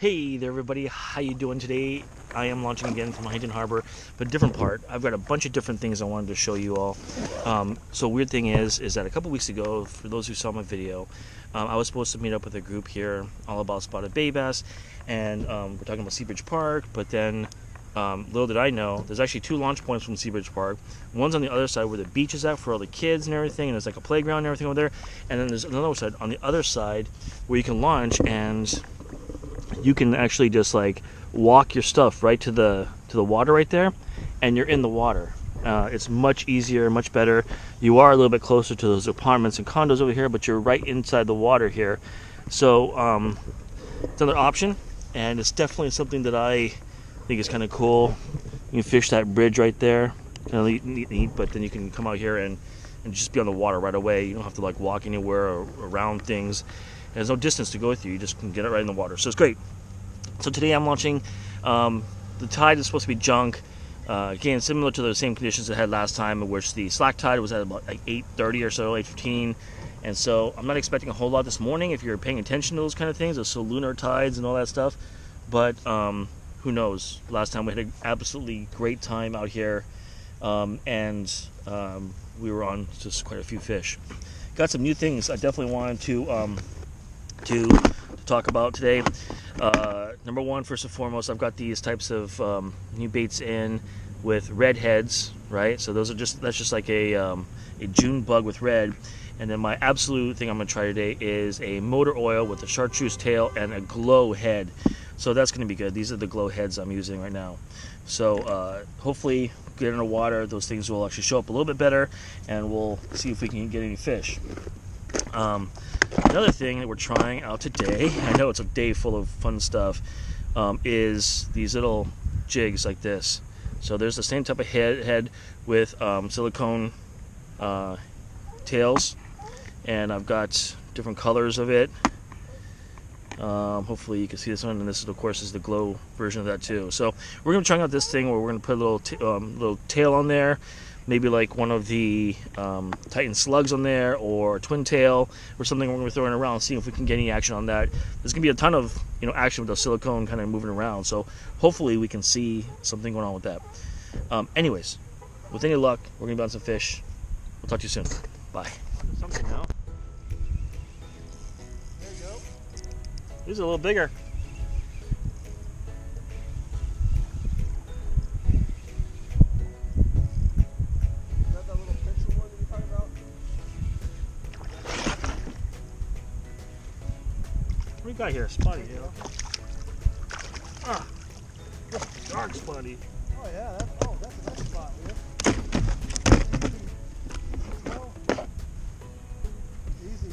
Hey there everybody, how you doing today? I am launching again from Huntington Harbor, but a different part. I've got a bunch of different things I wanted to show you all. So weird thing is that a couple weeks ago, for those who saw my video, I was supposed to meet up with a group here all about spotted bay bass, and we're talking about Seabridge Park, but then little did I know, there's actually two launch points from Seabridge Park. One's on the other side where the beach is at for all the kids and everything, and there's like a playground and everything over there, and then there's another side on the other side where you can launch and you can actually just like walk your stuff right to the water right there, and you're in the water. It's much easier, much better. You are a little bit closer to those apartments and condos over here, but you're right inside the water here. So it's another option, and it's definitely something that I think is kind of cool. You can fish that bridge right there, kind of neat, but then you can come out here and just be on the water right away. You don't have to like walk anywhere or around things. There's no distance to go with you. You just can get it right in the water. So it's great. So today I'm launching. The tide is supposed to be junk. Again, similar to the same conditions I had last time, in which the slack tide was at about like 8:30 or so, 8:15. And so I'm not expecting a whole lot this morning if you're paying attention to those kind of things, those lunar tides and all that stuff. But who knows? Last time we had an absolutely great time out here, and we were on just quite a few fish. Got some new things I definitely wanted to talk about today. Number one, first and foremost, I've got these types of new baits in with red heads, right? So those are that's just like a June bug with red. And then my absolute thing I'm going to try today is a motor oil with a chartreuse tail and a glow head. So that's going to be good. These are the glow heads I'm using right now. So hopefully get in the water, those things will actually show up a little bit better, and we'll see if we can get any fish. Another thing that we're trying out today, I know it's a day full of fun stuff, is these little jigs like this. So there's the same type of head with silicone tails, and I've got different colors of it. Hopefully you can see this one, and this of course is the glow version of that too. So we're going to try out this thing where we're going to put a little tail on there, maybe like one of the Titan slugs on there, or a twin tail or something. We're going to be throwing around, seeing if we can get any action on that. There's going to be a ton of action with the silicone kind of moving around, so hopefully we can see something going on with that. Anyways, with any luck, we're going to be on some fish. We'll talk to you soon. Bye. Something now. There you go. These are a little bigger. What do you got here? Spotty, you know? Ah, that's dark spotty. Oh yeah, that's a nice spot here. Easy.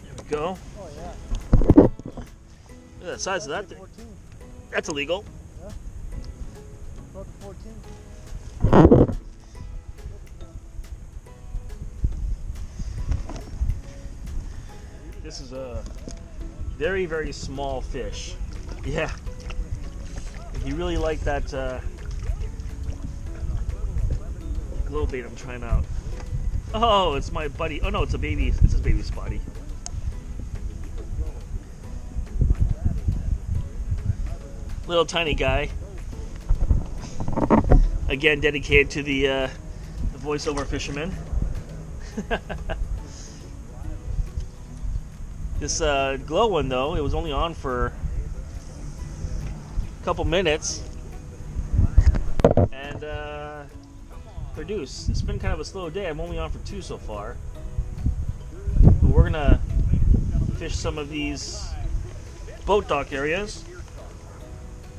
There we go. Oh yeah. Look at the size of that thing. 14. That's illegal. Yeah. 12 to 14. This is a very, very small fish. Yeah. If you really like that glow bait I'm trying out. Oh, it's my buddy. Oh no, it's a baby. This is baby Spotty. Little tiny guy. Again, dedicated to the voiceover fisherman. This glow one though, it was only on for a couple minutes and produced. It's been kind of a slow day. I'm only on for 2 so far. But we're gonna fish some of these boat dock areas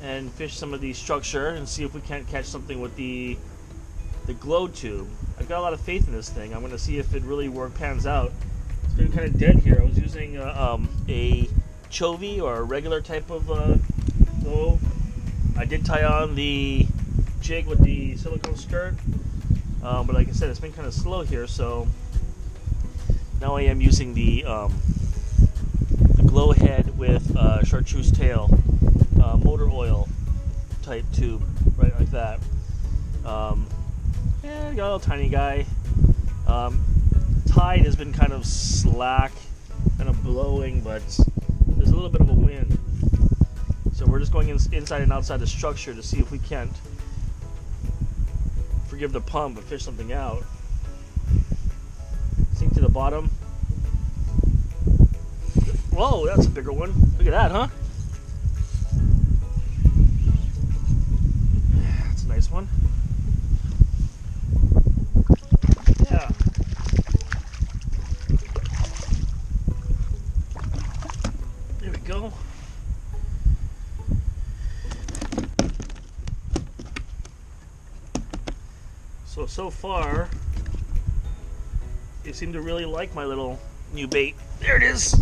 and fish some of the structure and see if we can't catch something with the glow tube. I've got a lot of faith in this thing. I'm gonna see if it really pans out. It's been kind of dead here. I was using a chovy or a regular type of glow. I did tie on the jig with the silicone skirt, but like I said, it's been kind of slow here, so now I am using the glow head with chartreuse tail, motor oil type tube, right like that. Yeah, got a little tiny guy. Tide has been kind of slack, kind of blowing, but there's a little bit of a wind. So we're just going inside and outside the structure to see if we can't, forgive the pun, but fish something out. Sink to the bottom. Whoa, that's a bigger one. Look at that, huh? That's a nice one. Yeah. There we go. So far, they seem to really like my little new bait. There it is.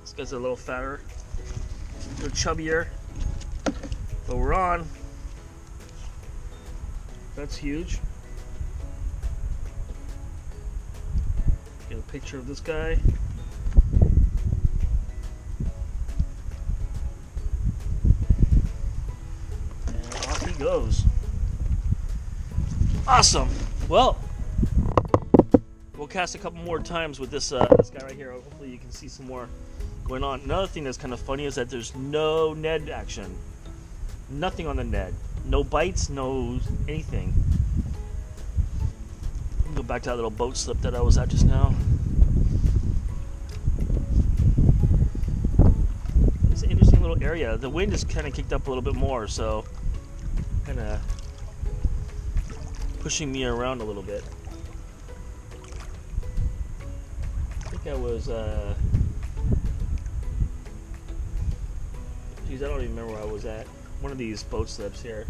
This guy's a little fatter, a little chubbier, but we're on. That's huge. Get a picture of this guy. And off he goes. Awesome. Well, we'll cast a couple more times with this this guy right here. Hopefully you can see some more going on. Another thing that's kind of funny is that there's no Ned action. Nothing on the Ned. No bites, no anything. I'll go back to that little boat slip that I was at just now. It's an interesting little area. The wind is kind of kicked up a little bit more, so kind of pushing me around a little bit. I think I was, geez, I don't even remember where I was at. One of these boat slips here.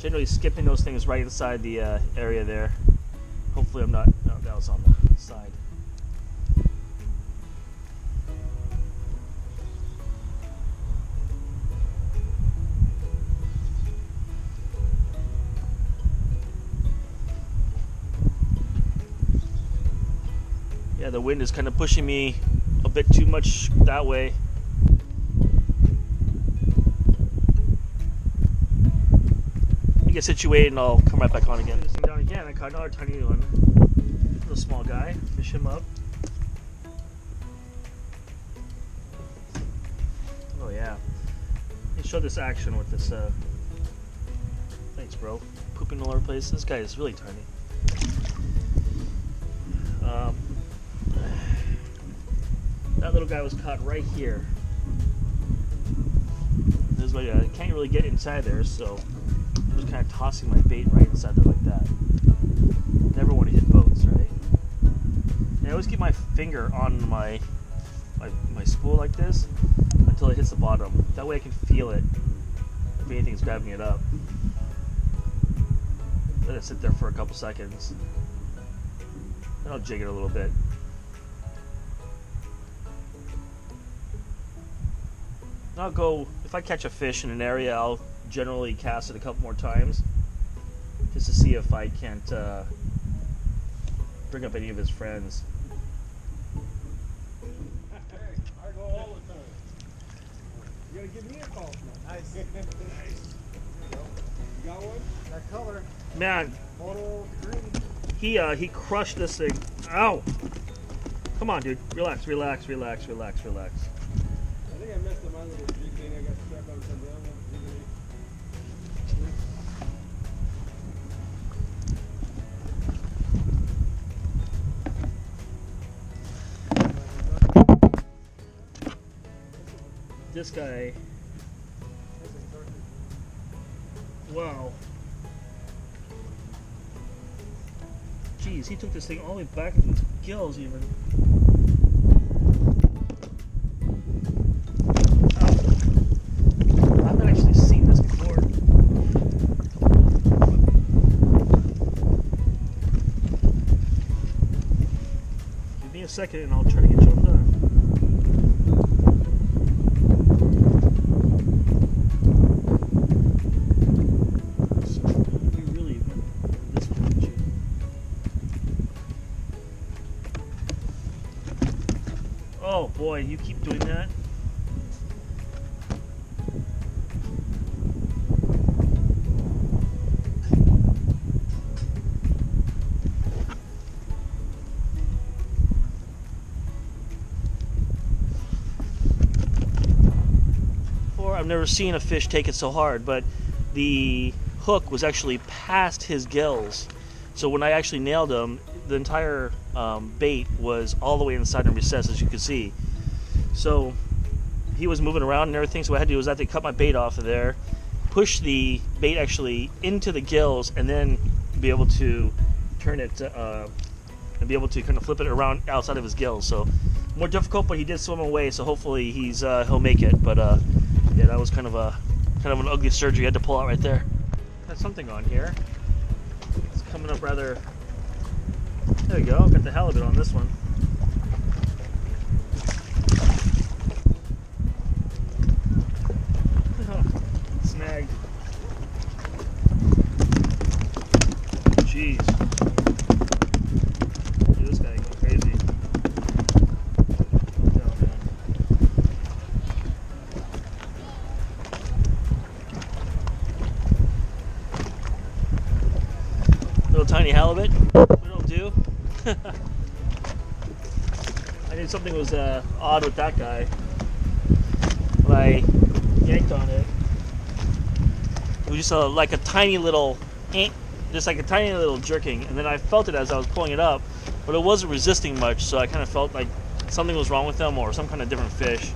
Generally skipping those things right inside the area there. Hopefully I'm not, no, that was on the side. Yeah, the wind is kind of pushing me a bit too much that way. Let me get situated and I'll come right back on again. This thing down again, I caught another tiny one. Little small guy, fish him up. Oh yeah. Let me show this action with this, thanks bro. Pooping all over the place. This guy is really tiny. That little guy was caught right here. There's like I can't really get inside there, so I'm just kind of tossing my bait right inside there like that. Never want to hit boats, right? And I always keep my finger on my spool like this until it hits the bottom. That way I can feel it if anything's grabbing it up. Let it sit there for a couple seconds. Then I'll jig it a little bit. I'll go, if I catch a fish in an area, I'll generally cast it a couple more times just to see if I can't bring up any of his friends. I go all the time. You gotta give me a call. Nice. Nice. You got one? That color. Man, Photo green. he crushed this thing. Ow! Come on, dude. Relax, relax, relax, relax, relax. I think I messed up my little jig thing. I got stuck on something else. This guy. Wow. Jeez, he took this thing all the way back into his gills even. I've not actually seen this before. Give me a second and I'll try to get you undone. Oh boy, you keep doing that. I've never seen a fish take it so hard, but the hook was actually past his gills. So when I actually nailed him, the entire bait was all the way inside and recessed, as you can see. So he was moving around and everything, so what I had to do was I had to cut my bait off of there, push the bait actually into the gills, and then be able to turn it and be able to kind of flip it around outside of his gills. So more difficult, but he did swim away, so hopefully he'll make it. But yeah, that was kind of an ugly surgery I had to pull out right there. Got something on here. It's coming up rather. There we go. Got the halibut on this one. Snagged. Jeez. Look at this guy going crazy. Oh, man. Little tiny halibut. It'll do. I knew something was odd with that guy. When I yanked on it, it was just like a tiny little, just like a tiny little jerking, and then I felt it as I was pulling it up, but it wasn't resisting much, so I kind of felt like something was wrong with them or some kind of different fish.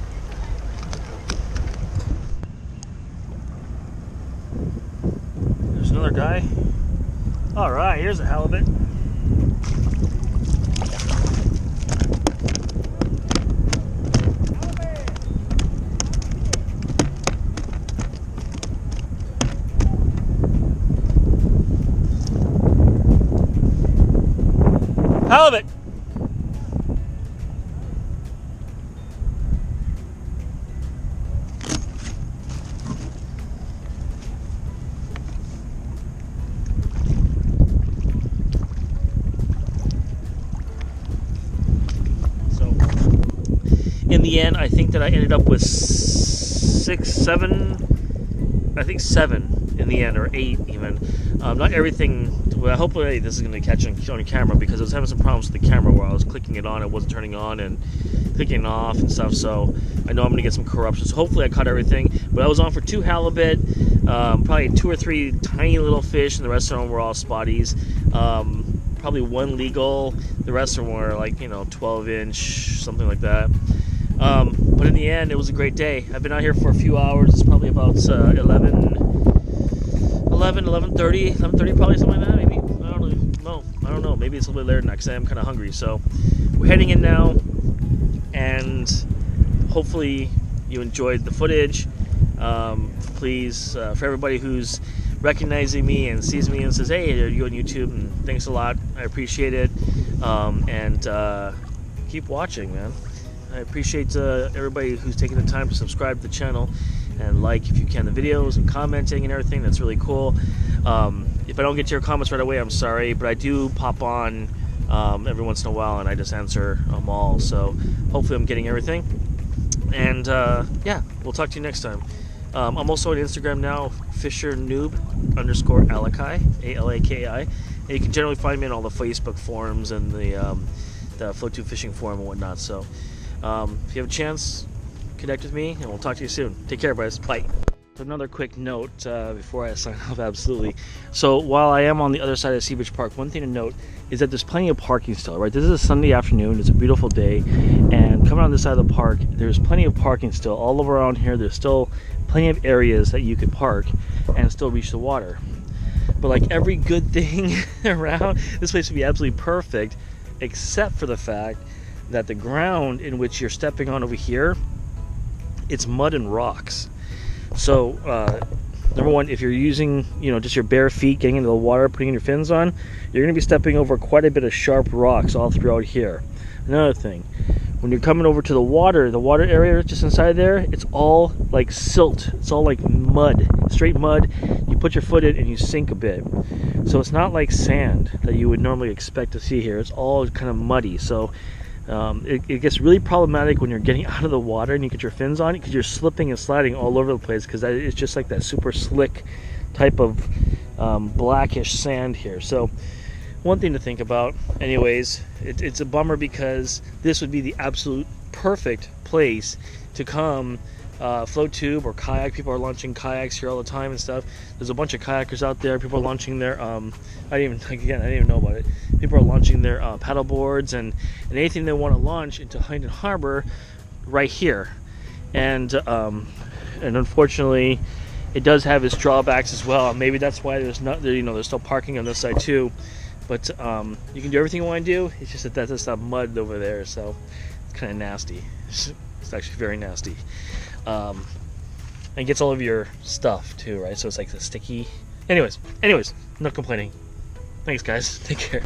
There's another guy. All right, here's a halibut. Halibut! So, in the end, I think that I ended up with 6, 7, I think 7 in the end, or 8 even. Not everything. Well, hopefully this is going to catch on camera, because I was having some problems with the camera where I was clicking it on, it wasn't turning on, and clicking it off and stuff. So I know I'm going to get some corruption. So hopefully I caught everything. But I was on for 2 halibut, probably 2 or 3 tiny little fish, and the rest of them were all spotties. Probably 1 legal. The rest of them were like 12-inch, something like that. But in the end, it was a great day. I've been out here for a few hours. It's probably about 11:30 probably, something like that, maybe. I don't know. Maybe it's a little bit later now because I am kind of hungry. So we're heading in now, and hopefully you enjoyed the footage. Please, for everybody who's recognizing me and sees me and says, "Hey, are you on YouTube?" and thanks a lot. I appreciate it. And keep watching, man. I appreciate everybody who's taking the time to subscribe to the channel and like, if you can, the videos and commenting and everything. That's really cool. If I don't get to your comments right away, I'm sorry, but I do pop on every once in a while, and I just answer them all. So hopefully I'm getting everything. And yeah, we'll talk to you next time. I'm also on Instagram now, FisherNoob_Alaki, A-L-A-K-I. And you can generally find me in all the Facebook forums and the floattube fishing forum and whatnot. So if you have a chance, connect with me, and we'll talk to you soon. Take care, guys. Bye. Another quick note before I sign off, absolutely. So while I am on the other side of Sea Beach Park, one thing to note is that there's plenty of parking still, right? This is a Sunday afternoon. It's a beautiful day, and coming on this side of the park, there's plenty of parking still. All over around here, there's still plenty of areas that you could park and still reach the water. But like every good thing around, this place would be absolutely perfect, except for the fact that the ground in which you're stepping on over here, it's mud and rocks. So number one, if you're using just your bare feet getting into the water, putting your fins on, you're going to be stepping over quite a bit of sharp rocks all throughout here. Another thing, when you're coming over to the water area just inside there, it's all like silt. It's all like mud, straight mud. You put your foot in and you sink a bit. So it's not like sand that you would normally expect to see here. It's all kind of muddy. So it gets really problematic when you're getting out of the water and you get your fins on it, because you're slipping and sliding all over the place, because it's just like that super slick type of blackish sand here. So one thing to think about. Anyways, it's a bummer, because this would be the absolute perfect place to come float tube or kayak. People are launching kayaks here all the time and stuff. There's a bunch of kayakers out there. People are launching their I didn't even know about it. People are launching their paddle boards and anything they want to launch into Huntington Harbor right here. And unfortunately, it does have its drawbacks as well. Maybe that's why there's not, there's still parking on this side too. But you can do everything you want to do. It's just that there's that mud over there, so it's kind of nasty. It's actually very nasty. And gets all of your stuff too, right? So it's like the sticky. Anyways, not complaining. Thanks, guys. Take care.